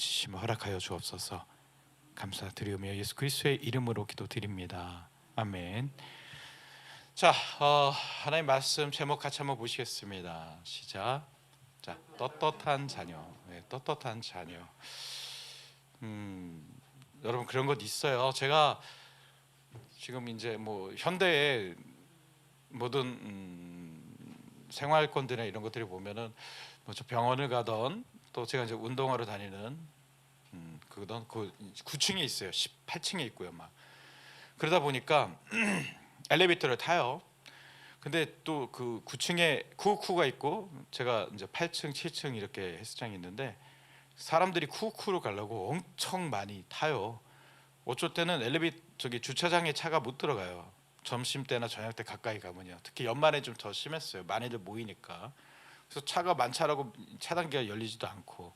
지심을 허락하여 주옵소서. 감사드리오며 예수 그리스도의 이름으로 기도드립니다. 아멘. 자, 하나님 말씀 제목 같이 한번 보시겠습니다. 시작. 자, 떳떳한 자녀. 네, 떳떳한 자녀. 여러분 그런 것 있어요. 제가 지금 이제 뭐 현대의 모든 생활권들이나 이런 것들을 보면은 뭐 저 병원을 가던 또 제가 이제 운동하러 다니는 그 9층에 있어요. 18층에 있고요. 막 그러다 보니까 엘리베이터를 타요. 근데 또 그 9층에 999가 있고 제가 이제 8층, 7층 이렇게 헬스장이 있는데 사람들이 999로 가려고 엄청 많이 타요. 어쩔 때는 저기 주차장에 차가 못 들어가요. 점심 때나 저녁 때 가까이 가면요. 특히 연말에 좀 더 심했어요. 많이들 모이니까. 그래서 차가 많차라고 차단기가 열리지도 않고.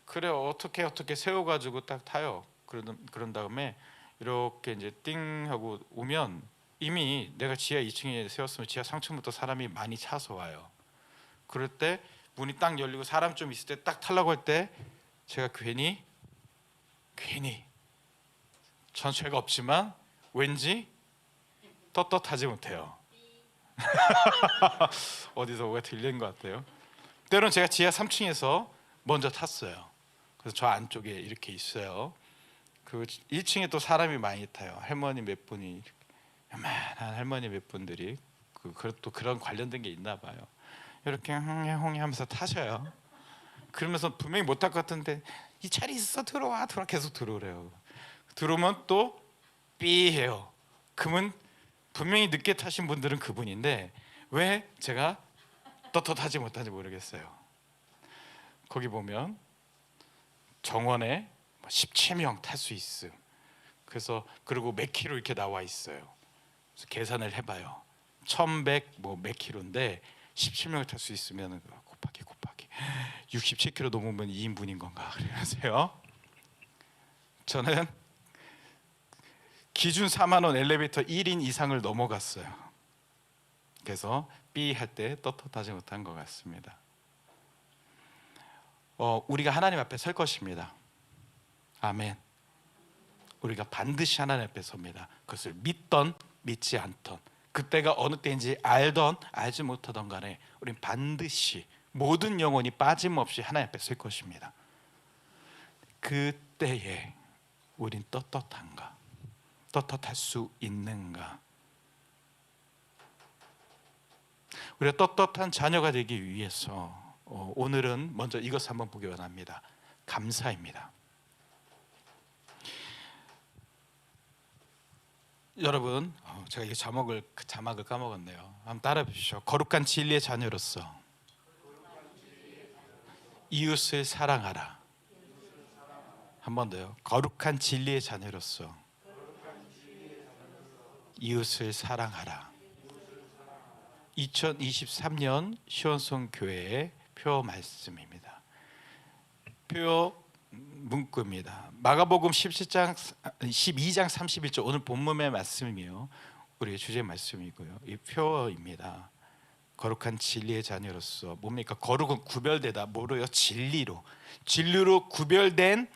그래요. 어떻게 세워가지고 딱 타요. 그런 다음에 이렇게 이제 띵 하고 오면 이미 내가 지하 2층에 세웠으면 지하 3층부터 사람이 많이 차서 와요. 그럴 때 문이 딱 열리고 사람 좀 있을 때 딱 타려고 할 때 제가 괜히 전 죄가 없지만 왠지 떳떳하지 못해요. 어디서 뭐가 들린 것 같아요. 때로는 제가 지하 3층에서 먼저 탔어요. 그래서 저 안쪽에 이렇게 있어요. 그 1층에 또 사람이 많이 타요. 할머니 몇 분이, 요만한 할머니 몇 분들이 또 그런 관련된 게 있나 봐요. 이렇게 홍해 하면서 타셔요. 그러면서 분명히 못 탈 것 같은데 이 자리 있어 들어와 계속 들어오래요. 들어오면 또 삐해요. 그러면 분명히 늦게 타신 분들은 그분인데 왜 제가 떳떳하지 못한지 모르겠어요. 거기 보면 정원에 17명 탈 수 있음. 그래서 그리고 몇 킬로 이렇게 나와 있어요. 그래서 계산을 해봐요. 1100 뭐 몇 킬로인데 17명을 탈 수 있으면 곱하기 67킬로 넘으면 2인분인 건가 그러세요. 저는 기준 4만 원 엘리베이터 1인 이상을 넘어갔어요. 그래서 삐 할 때 떳떳하지 못한 것 같습니다. 우리가 하나님 앞에 설 것입니다. 아멘. 우리가 반드시 하나님 앞에 섭니다. 그것을 믿던 믿지 않던 그때가 어느 때인지 알던 알지 못하던 간에 우린 반드시 모든 영혼이 빠짐없이 하나님 앞에 설 것입니다. 그때에 우린 떳떳한가? 떳떳할 수 있는가? 우리가 떳떳한 자녀가 되기 위해서 오늘은 먼저 이것을 한번 보기 원합니다. 감사입니다. 여러분, 제가 이 자막을 까먹었네요. 한번 따라해 보십시오. 거룩한 진리의 자녀로서 이웃을 사랑하라. 한 번 더요. 거룩한 진리의 자녀로서 이웃을 사랑하라. 2023년 시원송 교회의 표 말씀입니다. 표 문구입니다. 마가복음 12장 31절 오늘 본문의 말씀이요. 우리의 주제 말씀이고요. 이 표입니다. 거룩한 진리의 자녀로서 뭡니까? 거룩은 구별되다. 뭐로요? 진리로 구별된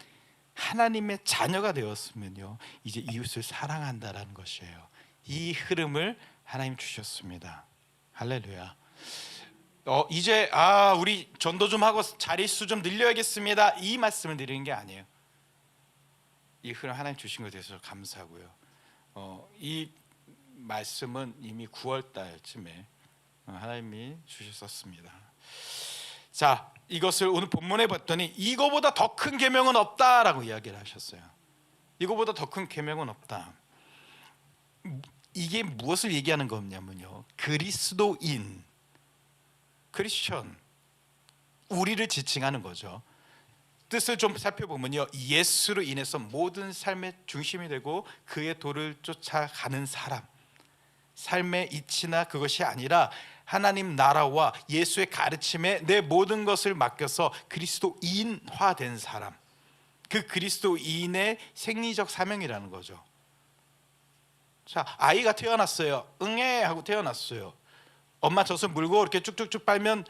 하나님의 자녀가 되었으면요. 이제 이웃을 사랑한다라는 것이에요. 이 흐름을 하나님 주셨습니다. 할렐루야. 이제 우리 전도 좀 하고 자릿수 좀 늘려야겠습니다. 이 말씀을 드리는 게 아니에요. 이 흐름 하나님 주신 것에 대해서 감사하고요. 이 말씀은 이미 9월 달쯤에 하나님이 주셨었습니다. 자, 이것을 오늘 본문에 봤더니 이거보다 더 큰 계명은 없다라고 이야기를 하셨어요. 이거보다 더 큰 계명은 없다. 이게 무엇을 얘기하는 거냐면요. 그리스도인, 크리스천, 우리를 지칭하는 거죠. 뜻을 좀 살펴보면요. 예수로 인해서 모든 삶의 중심이 되고 그의 도를 쫓아가는 사람. 삶의 이치나 그것이 아니라 하나님 나라와 예수의 가르침에 내 모든 것을 맡겨서 그리스도인화된 사람. 그 그리스도인의 생리적 사명이라는 거죠. 자, 아이가 태어났어요. 응애 하고 태어났어요. 엄마 젖을 물고 이렇게 쭉쭉쭉 빨면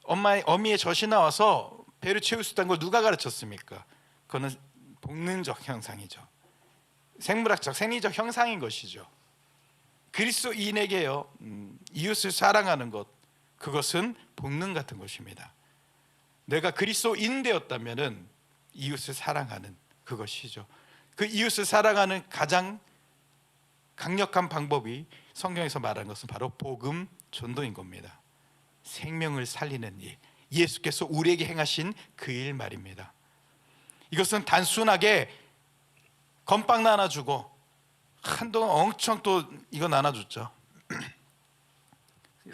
어미의 젖이 나와서 배를 채울 수 있다는 걸 누가 가르쳤습니까? 그거는 본능적 형상이죠. 생물학적, 생리적 형상인 것이죠. 그리스도인에게요, 이웃을 사랑하는 것, 그것은 본능 같은 것입니다. 내가 그리스도인 되었다면은 이웃을 사랑하는 그것이죠. 그 이웃을 사랑하는 가장 강력한 방법이 성경에서 말하는 것은 바로 복음 전도인 겁니다. 생명을 살리는 일, 예수께서 우리에게 행하신 그 일 말입니다. 이것은 단순하게 건빵 나눠주고 한동안 엄청 또 이거 나눠줬죠.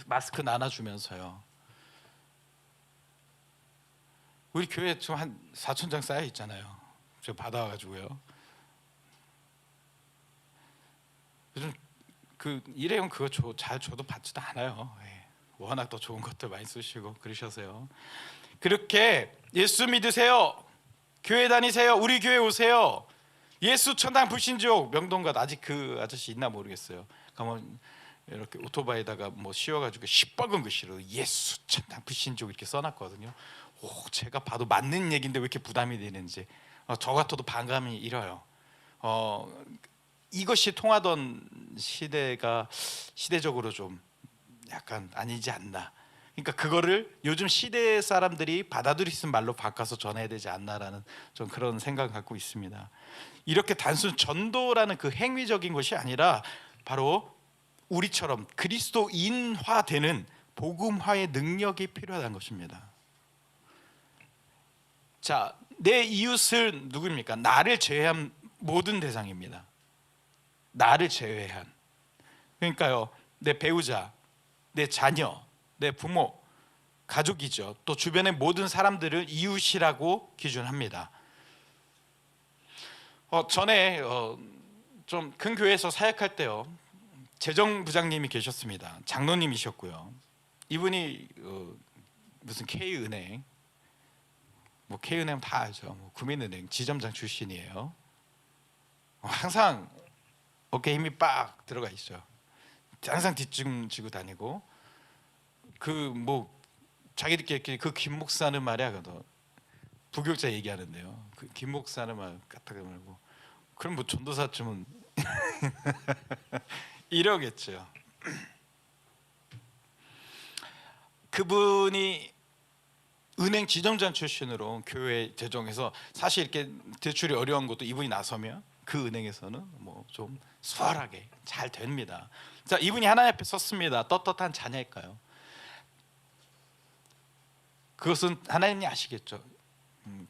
마스크 나눠주면서요. 우리 교회 지금 한 4,000장 쌓여 있잖아요. 제가 받아와가지고요. 요즘 그 일회용 그거 잘 줘도 받지도 않아요. 워낙 더 좋은 것들 많이 쓰시고 그러셔서요. 그렇게 예수 믿으세요. 교회 다니세요. 우리 교회 오세요. 예수 천당 불신지옥 명동가 아직 그 아저씨 있나 모르겠어요. 가면 이렇게 오토바이에다가 뭐 씌워가지고 시뻘건 글씨로 예수 천당 불신지옥 이렇게 써놨거든요. 오, 제가 봐도 맞는 얘기인데 왜 이렇게 부담이 되는지 저 같아도 반감이 일어요. 이것이 통하던 시대가 시대적으로 좀 약간 아니지 않나. 그러니까 그거를 요즘 시대 사람들이 받아들일 수 있는 말로 바꿔서 전해야 되지 않나라는 좀 그런 생각을 갖고 있습니다. 이렇게 단순 전도라는 그 행위적인 것이 아니라 바로 우리처럼 그리스도인화되는 복음화의 능력이 필요하다는 것입니다. 자, 내 이웃을 누구입니까? 나를 제외한 모든 대상입니다. 나를 제외한. 그러니까요, 내 배우자, 내 자녀, 내 부모, 가족이죠. 또 주변의 모든 사람들을 이웃이라고 기준합니다. 전에 좀 큰 교회에서 사역할 때요, 재정부장님이 계셨습니다. 장로님이셨고요. 이분이 무슨 K은행, 뭐 K은행 다 알죠. 뭐 국민은행 지점장 출신이에요. 항상 어깨에 힘이 빡 들어가 있죠. 항상 뒷짐지고 다니고 그 뭐 자기들끼리 그 김 목사는 말이야, 그도 부교육자 얘기하는데요. 그 김 목사는 말 까딱하게 말고 그럼 뭐 전도사쯤은 이러겠죠. 그분이 은행 지점장 출신으로 교회 재정에서 사실 이렇게 대출이 어려운 것도 이분이 나서면 그 은행에서는 뭐 좀 수월하게 잘 됩니다. 자, 이분이 하나님 앞에 섰습니다. 떳떳한 자녀일까요? 그것은 하나님이 아시겠죠.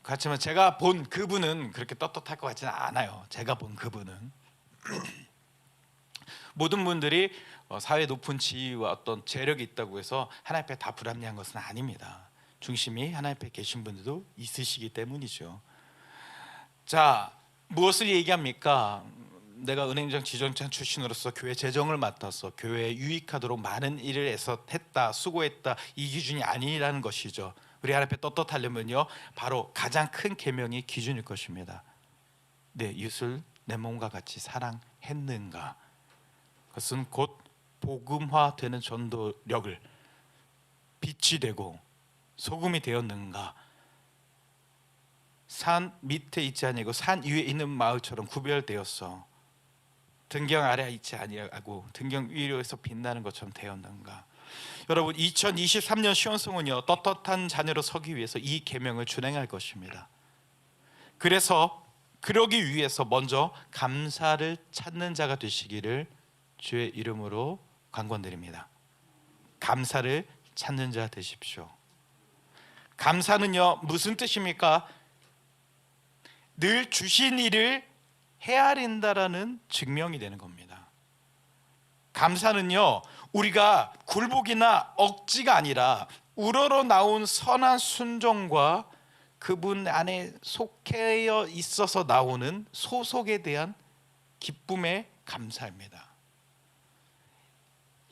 그렇지만 제가 본 그분은 그렇게 떳떳할 것 같지는 않아요. 제가 본 그분은 모든 분들이 사회 높은 지위와 어떤 재력이 있다고 해서 하나님 앞에 다 불합리한 것은 아닙니다. 중심이 하나님 앞에 계신 분들도 있으시기 때문이죠. 자, 무엇을 얘기합니까? 내가 은행장 지점장 출신으로서 교회 재정을 맡아서 교회에 유익하도록 많은 일을 했다, 수고했다, 이 기준이 아니라는 것이죠. 우리 하나님 앞에 떳떳하려면요, 바로 가장 큰 계명이 기준일 것입니다. 내 이웃을 내 몸과 같이 사랑했는가? 그것은 곧 복음화되는 전도력을 빛이 되고 소금이 되었는가? 산 밑에 있지 아니고 산 위에 있는 마을처럼 구별되었어. 등경 아래 있지 아니하고 등경 위로에서 빛나는 것처럼 되었는가? 여러분, 2023년 시온성은요, 떳떳한 자녀로 서기 위해서 이 계명을 준행할 것입니다. 그래서 그러기 위해서 먼저 감사를 찾는 자가 되시기를 주의 이름으로 간구드립니다. 감사를 찾는 자 되십시오. 감사는요, 무슨 뜻입니까? 늘 주신 일을 헤아린다라는 증명이 되는 겁니다. 감사는요, 우리가 굴복이나 억지가 아니라 우러러 나온 선한 순종과 그분 안에 속해 있어서 나오는 소속에 대한 기쁨의 감사입니다.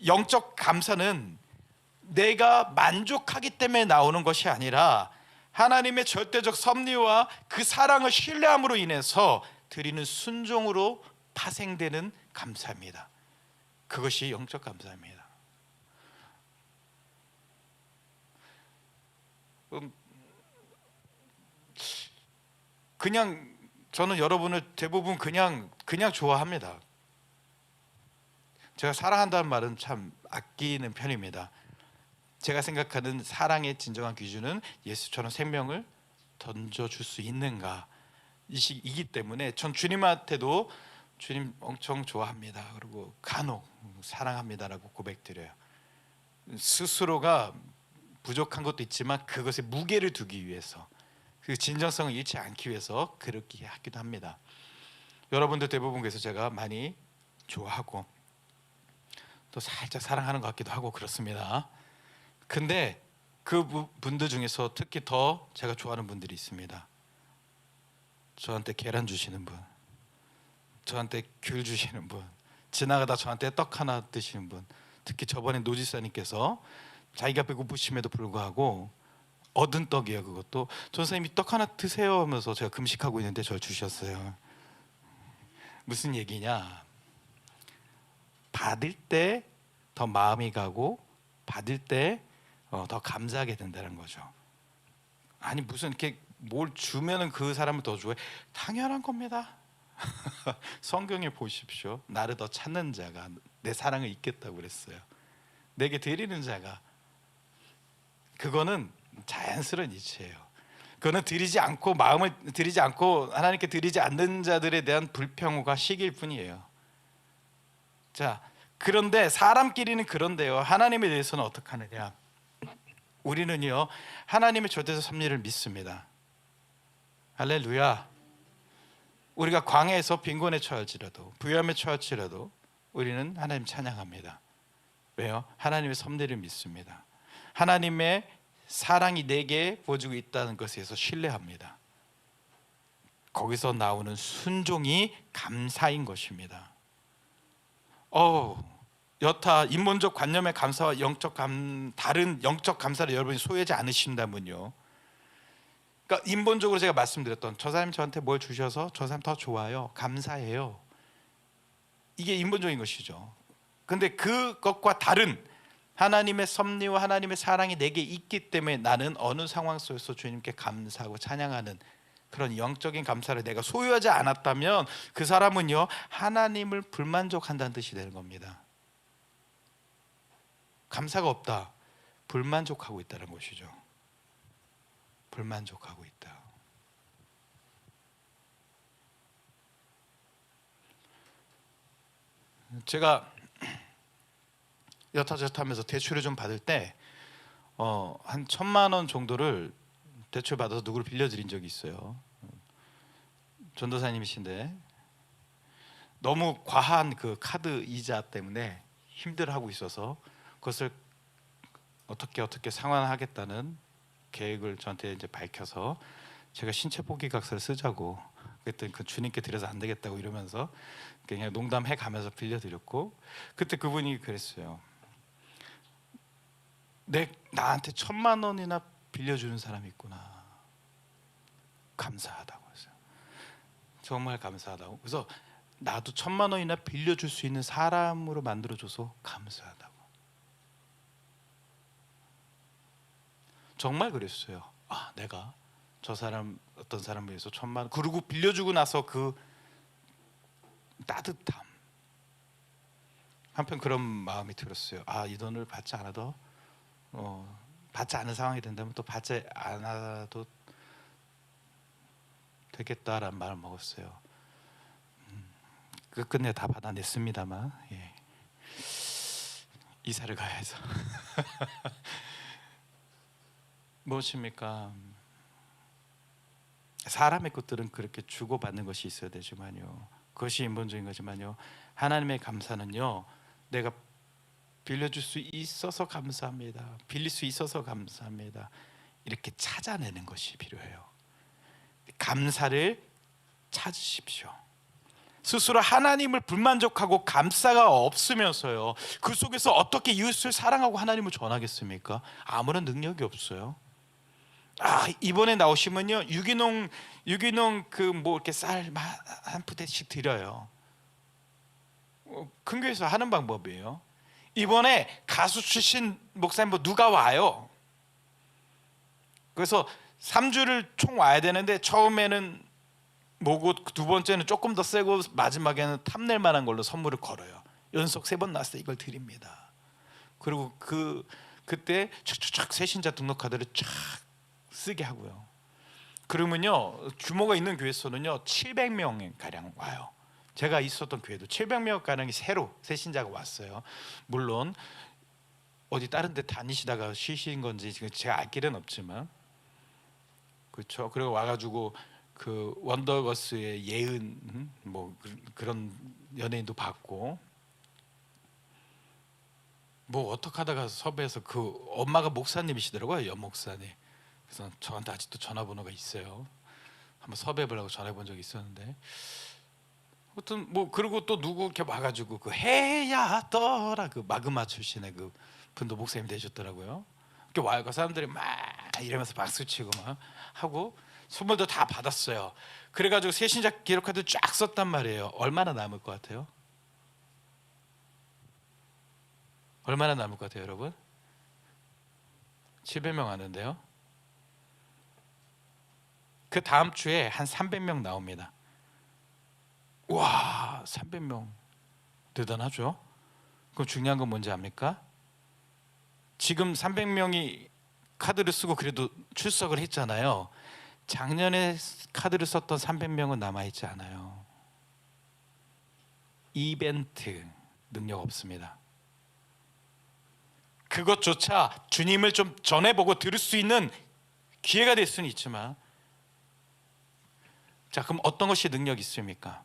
영적 감사는 내가 만족하기 때문에 나오는 것이 아니라 하나님의 절대적 섭리와 그 사랑을 신뢰함으로 인해서 드리는 순종으로 파생되는 감사입니다. 그것이 영적 감사입니다. 그냥 저는 여러분을 대부분 그냥 좋아합니다. 제가 사랑한다는 말은 참 아끼는 편입니다. 제가 생각하는 사랑의 진정한 기준은 예수처럼 생명을 던져줄 수 있는가 이기 때문에 전 주님한테도 주님 엄청 좋아합니다. 그리고 간혹 사랑합니다라고 고백드려요. 스스로가 부족한 것도 있지만 그것에 무게를 두기 위해서, 그 진정성을 잃지 않기 위해서 그렇게 하기도 합니다. 여러분들 대부분 그래서 제가 많이 좋아하고 또 살짝 사랑하는 것 같기도 하고 그렇습니다. 근데 그 분들 중에서 특히 더 제가 좋아하는 분들이 있습니다. 저한테 계란 주시는 분, 저한테 귤 주시는 분, 지나가다 저한테 떡 하나 드시는 분. 특히 저번에 노지사님께서 자기가 배고프심에도 불구하고 얻은 떡이에요. 그것도 전사님이 떡 하나 드세요 하면서 제가 금식하고 있는데 저를 주셨어요. 무슨 얘기냐, 받을 때 더 마음이 가고 받을 때 더 감사하게 된다는 거죠. 아니 무슨 이렇게 뭘 주면은 그 사람을 더 좋아해? 당연한 겁니다. 성경에 보십시오. 나를 더 찾는 자가 내 사랑을 잊겠다고 그랬어요. 내게 드리는 자가, 그거는 자연스러운 이치예요. 그거는 드리지 않고 마음을 드리지 않고 하나님께 드리지 않는 자들에 대한 불평과 시기일 뿐이에요. 자, 그런데 사람끼리는 그런데요, 하나님에 대해서는 어떻게 하느냐? 우리는요 하나님의 절대적 섭리를 믿습니다. 할렐루야. 우리가 광야에서 빈곤에 처할지라도 부유함에 처할지라도 우리는 하나님 찬양합니다. 왜요? 하나님의 섭리를 믿습니다. 하나님의 사랑이 내게 부어지고 있다는 것에 대해서 신뢰합니다. 거기서 나오는 순종이 감사인 것입니다. 여타 인본적 관념의 감사와 다른 영적 감사를 여러분이 소유하지 않으신다면요, 그러니까 인본적으로 제가 말씀드렸던 저 사람이 저한테 뭘 주셔서 저 사람 더 좋아요, 감사해요, 이게 인본적인 것이죠. 근데 그것과 다른 하나님의 섭리와 하나님의 사랑이 내게 있기 때문에 나는 어느 상황 속에서 주님께 감사하고 찬양하는 그런 영적인 감사를 내가 소유하지 않았다면 그 사람은요 하나님을 불만족한다는 뜻이 되는 겁니다. 감사가 없다, 불만족하고 있다는 것이죠. 불만족하고 있다. 제가 여타저타 하면서 대출을 좀 받을 때 한 1,000만 원 정도를 대출 받아서 누구를 빌려드린 적이 있어요. 전도사님이신데 너무 과한 그 카드 이자 때문에 힘들어하고 있어서 그것을 어떻게 상환하겠다는 계획을 저한테 이제 밝혀서 제가 신체 포기각서를 쓰자고 그랬더니 그 주님께 드려서 안 되겠다고 이러면서 그냥 농담해 가면서 빌려드렸고, 그때 그분이 그랬어요. 나한테 1,000만 원이나 빌려주는 사람이 있구나, 감사하다고 했어요. 정말 감사하다고. 그래서 나도 1,000만 원이나 빌려줄 수 있는 사람으로 만들어줘서 감사하다고. 정말 그랬어요. 내가 저 사람 어떤 사람을 위해서 1,000만 원, 그리고 빌려주고 나서 그 따뜻함, 한편 그런 마음이 들었어요. 이 돈을 받지 않아도 받지 않은 상황이 된다면 또 받지 않아도 되겠다라는 마음을 먹었어요. 끝내 다 받아냈습니다만 이사를 가야 해서 무엇입니까? 사람의 것들은 그렇게 주고받는 것이 있어야 되지만요, 그것이 인본적인 거지만요, 하나님의 감사는요 내가 빌려줄 수 있어서 감사합니다, 빌릴 수 있어서 감사합니다, 이렇게 찾아내는 것이 필요해요. 감사를 찾으십시오. 스스로 하나님을 불만족하고 감사가 없으면서요 그 속에서 어떻게 이웃을 사랑하고 하나님을 전하겠습니까? 아무런 능력이 없어요. 이번에 나오시면요 유기농 그 뭐 이렇게 쌀 한 푸대씩 드려요. 큰 교회에서 하는 방법이에요. 이번에 가수 출신 목사님 누가 와요. 그래서 3주를 총 와야 되는데 처음에는 뭐고 두 번째는 조금 더 세고 마지막에는 탐낼 만한 걸로 선물을 걸어요. 연속 3번 나왔을 때 이걸 드립니다. 그리고 그때 촥촥촥 새신자 등록 카드를 쫙 쓰게 하고요. 그러면요 규모가 있는 교회에서는요 700명 가량 와요. 제가 있었던 교회도 700명 가량이 새로 새신자가 왔어요. 물론 어디 다른 데 다니시다가 쉬신 건지 지금 제가 알 길은 없지만 그렇죠. 그리고 와가지고 그 원더걸스의 예은 뭐 그런 연예인도 봤고 뭐 어떻게 하다가 섭외해서 그 엄마가 목사님이시더라고요. 연 목사님. 그래서 저한테 아직도 전화번호가 있어요. 한번 섭외해보려고 전화해본 적이 있었는데 아무튼 뭐 그리고 또 누구 이렇게 와가지고 그 해야 떠라 그 마그마 출신의 그 분도 목사님 되셨더라고요. 이렇게 와요. 그 사람들이 막 이러면서 박수치고 막 하고 선물도 다 받았어요. 그래가지고 새신자 기록카드 쫙 썼단 말이에요. 얼마나 남을 것 같아요? 얼마나 남을 것 같아요, 여러분? 700명 하는데요. 그 다음 주에 한 300명 나옵니다. 와, 300명 대단하죠? 그럼 중요한 건 뭔지 압니까? 지금 300명이 카드를 쓰고 그래도 출석을 했잖아요. 작년에 카드를 썼던 300명은 남아있지 않아요. 이벤트 능력 없습니다. 그것조차 주님을 좀 전해보고 들을 수 있는 기회가 될 수는 있지만 자 그럼 어떤 것이 능력이 있습니까?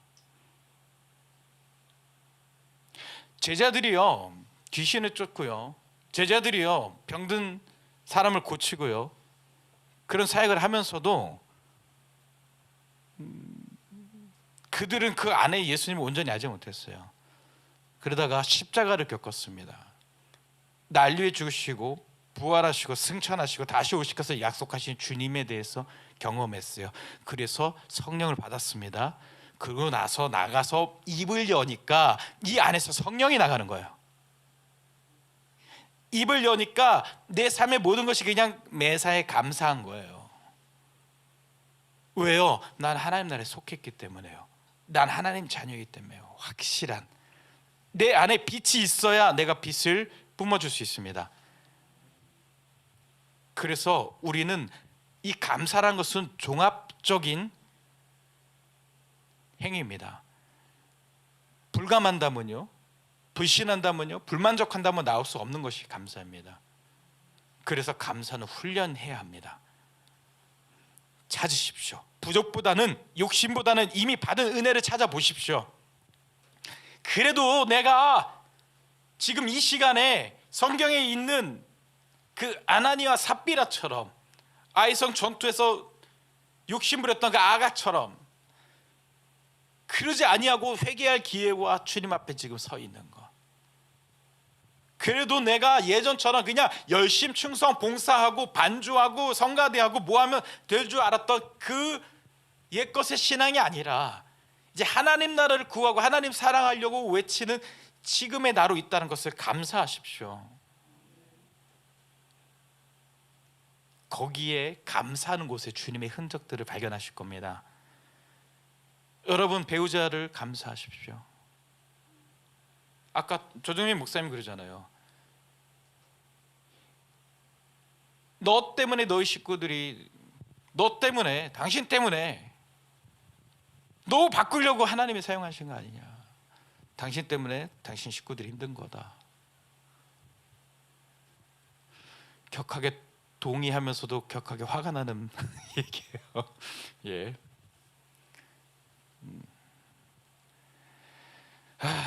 제자들이요 귀신을 쫓고요 제자들이요 병든 사람을 고치고요 그런 사역을 하면서도 그들은 그 안에 예수님을 온전히 알지 못했어요. 그러다가 십자가를 겪었습니다. 난리에 죽으시고 부활하시고 승천하시고 다시 오실 것을 약속하신 주님에 대해서 경험했어요. 그래서 성령을 받았습니다. 그러고 나서 나가서 입을 여니까 이 안에서 성령이 나가는 거예요. 입을 여니까 내 삶의 모든 것이 그냥 매사에 감사한 거예요. 왜요? 난 하나님 나라에 속했기 때문에요. 난 하나님 자녀이기 때문에요. 확실한 내 안에 빛이 있어야 내가 빛을 뿜어줄 수 있습니다. 그래서 우리는 이 감사라는 것은 종합적인 행위입니다. 불감한다면요, 불신한다면요, 불만족한다면 나올 수 없는 것이 감사입니다. 그래서 감사는 훈련해야 합니다. 찾으십시오. 부족보다는 욕심보다는 이미 받은 은혜를 찾아보십시오. 그래도 내가 지금 이 시간에 성경에 있는 그 아나니와 삽비라처럼 아이성 전투에서 욕심부렸던 그 아가처럼 그러지 아니하고 회개할 기회와 주님 앞에 지금 서 있는 것. 그래도 내가 예전처럼 그냥 열심 충성 봉사하고 반주하고 성가대하고 뭐하면 될 줄 알았던 그 옛것의 신앙이 아니라 이제 하나님 나라를 구하고 하나님 사랑하려고 외치는 지금의 나로 있다는 것을 감사하십시오. 거기에 감사하는 곳에 주님의 흔적들을 발견하실 겁니다. 여러분 배우자를 감사하십시오. 아까 조정민 목사님 그러잖아요. 너 때문에 너희 식구들이 너 때문에 당신 때문에 너 바꾸려고 하나님이 사용하신 거 아니냐. 당신 때문에 당신 식구들이 힘든 거다. 격하게 동의하면서도 격하게 화가 나는 얘기예요. 예.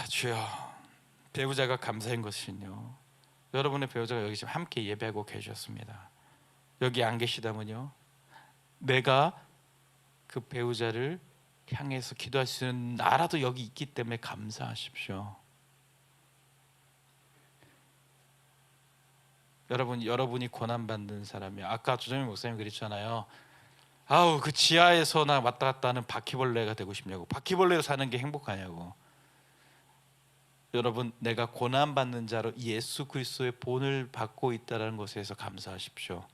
주여 배우자가 감사한 것은요 여러분의 배우자가 여기 지금 함께 예배하고 계셨습니다. 여기 안 계시다면요 내가 그 배우자를 향해서 기도할 수 있는 나라도 여기 있기 때문에 감사하십시오. 여러분이 고난받는 사람이야. 아까 조정민 목사님 그랬잖아요. 아우 그 지하에서 나 왔다 갔다 하는 바퀴벌레가 되고 싶냐고. 바퀴벌레로 사는 게 행복하냐고. 여러분 내가 고난받는 자로 예수 그리스도의 본을 받고 있다는 것에서 감사하십시오.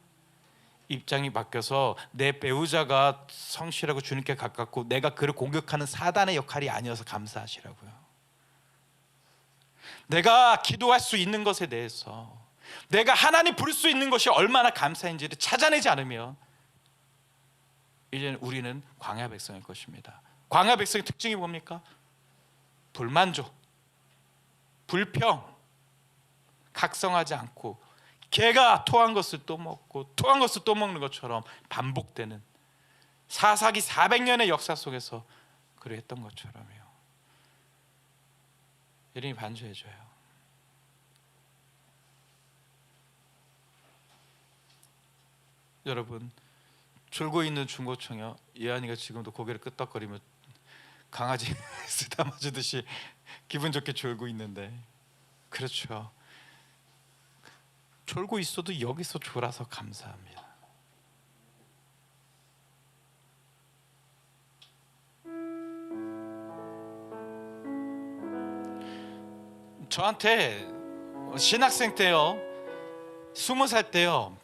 입장이 바뀌어서 내 배우자가 성실하고 주님께 가깝고 내가 그를 공격하는 사단의 역할이 아니어서 감사하시라고요. 내가 기도할 수 있는 것에 대해서, 내가 하나님 부를 수 있는 것이 얼마나 감사인지를 찾아내지 않으면 이제 우리는 광야 백성일 것입니다. 광야 백성의 특징이 뭡니까? 불만족, 불평, 각성하지 않고 개가 토한 것을 또 먹고 토한 것을 또 먹는 것처럼 반복되는 사사기 400년의 역사 속에서 그랬던 것처럼요. 예림이 반주해줘요. 여러분, 졸고 있는 중고청이요, 예한이가 지금도 고개를 끄덕거리며 강아지 쓰다마 주듯이 기분 좋게 졸고 있는데, 그렇죠, 졸고 있어도 여기서 졸아서 감사합니다. 저한테 신학생 때요, 20살 때요,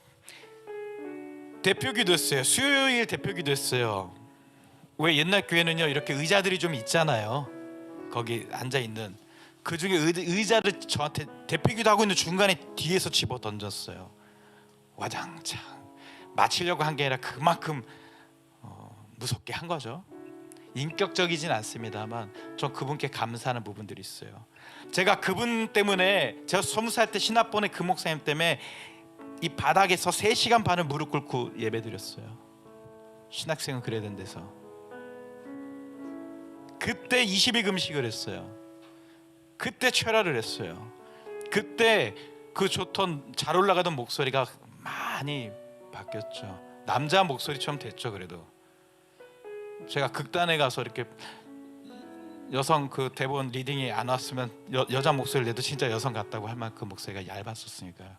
대표기도 했어요. 수요일 대표기도 했어요. 왜 옛날 교회는요 이렇게 의자들이 좀 있잖아요. 거기 앉아 있는 그 중에 의자를 저한테 대표기도 하고 있는 중간에 뒤에서 집어 던졌어요. 와장창 맞히려고 한 게 아니라 그만큼 무섭게 한 거죠. 인격적이진 않습니다만 전 그분께 감사하는 부분들이 있어요. 제가 그분 때문에, 제가 20살 때 신학번에 그 목사님 때문에 이 바닥에서 3시간 반을 무릎 꿇고 예배드렸어요. 신학생은 그래야 되는 데서. 그때 20일 금식을 했어요. 그때 철야를 했어요. 그때 그 좋던 잘 올라가던 목소리가 많이 바뀌었죠. 남자 목소리처럼 됐죠. 그래도 제가 극단에 가서 이렇게 여성 그 대본 리딩이 안 왔으면 여자 목소리를 내도 진짜 여성 같다고 할 만큼 목소리가 얇았었으니까요.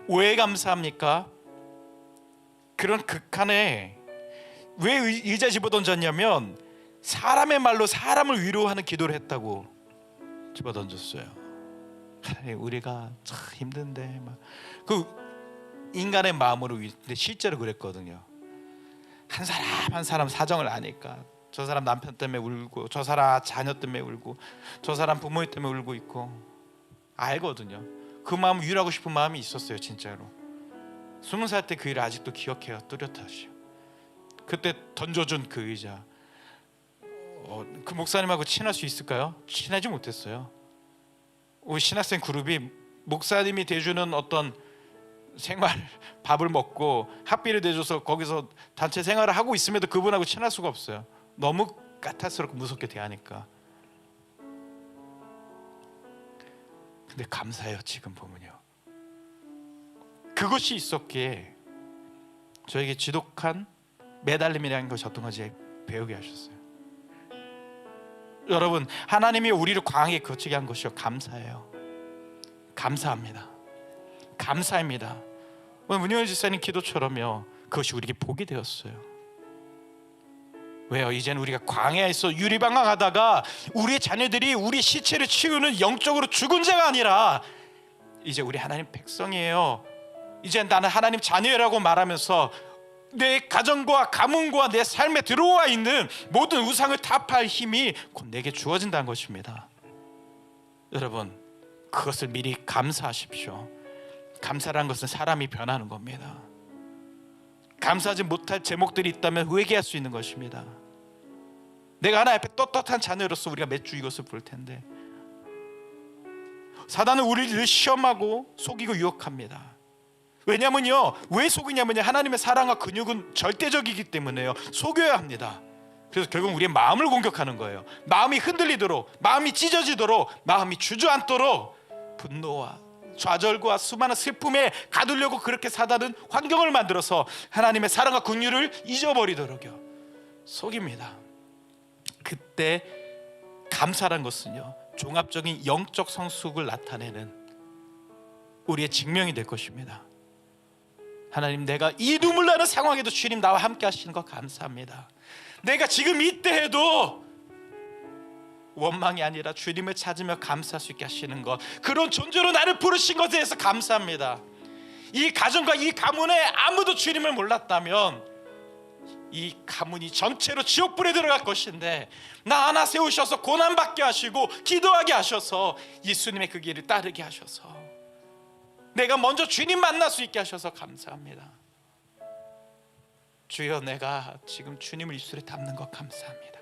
왜 감사합니까? 그런 극한에 왜 의자 집어던졌냐면 사람의 말로 사람을 위로하는 기도를 했다고 집어던졌어요. 우리가 참 힘든데 막 그 인간의 마음으로. 근데 실제로 그랬거든요. 한 사람 한 사람 사정을 아니까 저 사람 남편 때문에 울고, 저 사람 자녀 때문에 울고, 저 사람 부모 때문에 울고 있고 알거든요. 그 마음 위로하고 싶은 마음이 있었어요. 진짜로 20살 때 그 일을 아직도 기억해요. 뚜렷하시요. 그때 던져준 그 의자, 그 목사님하고 친할 수 있을까요? 친하지 못했어요. 우리 신학생 그룹이 목사님이 대주는 어떤 생활 밥을 먹고 학비를 대줘서 거기서 단체 생활을 하고 있음에도 그분하고 친할 수가 없어요. 너무 까탈스럽고 무섭게 대하니까. 근데 감사해요. 지금 보면요, 그것이 있었기에 저에게 지독한 매달림이라는 것이 어떤 건지 배우게 하셨어요. 여러분, 하나님이 우리를 광야에 거치게 한 것이요, 감사해요. 감사합니다. 감사입니다. 오늘 문효일 집사님 기도처럼요, 그것이 우리에게 복이 되었어요. 왜요? 이제는 우리가 광야에서 유리방황하다가 우리의 자녀들이 우리 시체를 치우는 영적으로 죽은 자가 아니라 이제 우리 하나님 백성이에요. 이제 나는 하나님 자녀라고 말하면서 내 가정과 가문과 내 삶에 들어와 있는 모든 우상을 타파할 힘이 곧 내게 주어진다는 것입니다. 여러분, 그것을 미리 감사하십시오. 감사라는 것은 사람이 변하는 겁니다. 감사하지 못할 제목들이 있다면 회개할 수 있는 것입니다. 내가 하나님 앞에 떳떳한 자녀로서 우리가 몇 주 이것을 볼 텐데, 사단은 우리를 시험하고 속이고 유혹합니다. 왜냐면요, 왜 속이냐면요, 하나님의 사랑과 근육은 절대적이기 때문에요. 속여야 합니다. 그래서 결국 우리의 마음을 공격하는 거예요. 마음이 흔들리도록, 마음이 찢어지도록, 마음이 주저앉도록 분노와 좌절과 수많은 슬픔에 가두려고 그렇게 사단은 환경을 만들어서 하나님의 사랑과 긍휼을 잊어버리도록요 속입니다. 그때 감사란 것은요, 종합적인 영적 성숙을 나타내는 우리의 증명이 될 것입니다. 하나님, 내가 이 눈물 나는 상황에도 주님 나와 함께 하시는 거 감사합니다. 내가 지금 이때 해도 원망이 아니라 주님을 찾으며 감사할 수 있게 하시는 것, 그런 존재로 나를 부르신 것에 대해서 감사합니다. 이 가정과 이 가문에 아무도 주님을 몰랐다면 이 가문이 전체로 지옥불에 들어갈 것인데, 나 하나 세우셔서 고난받게 하시고 기도하게 하셔서 예수님의 그 길을 따르게 하셔서 내가 먼저 주님 만날 수 있게 하셔서 감사합니다. 주여, 내가 지금 주님을 입술에 담는 것 감사합니다.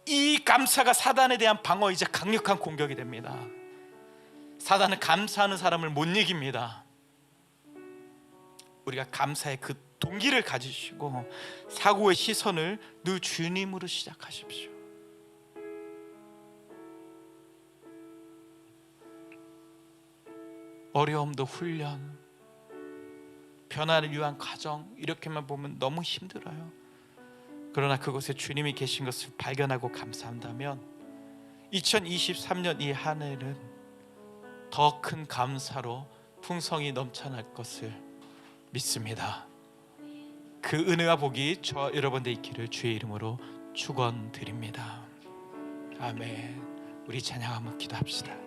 이 감사가 사단에 대한 방어이자 강력한 공격이 됩니다. 사단은 감사하는 사람을 못 이깁니다. 우리가 감사의 그 동기를 가지시고 사고의 시선을 늘 주님으로 시작하십시오. 어려움도 훈련, 변화를 위한 과정, 이렇게만 보면 너무 힘들어요. 그러나 그곳에 주님이 계신 것을 발견하고 감사한다면 2023년 이 한 해는 더 큰 감사로 풍성이 넘쳐날 것을 믿습니다. 그 은혜와 복이 저와 여러분들 있기를 주의 이름으로 축원드립니다. 아멘. 우리 찬양 한번 기도합시다.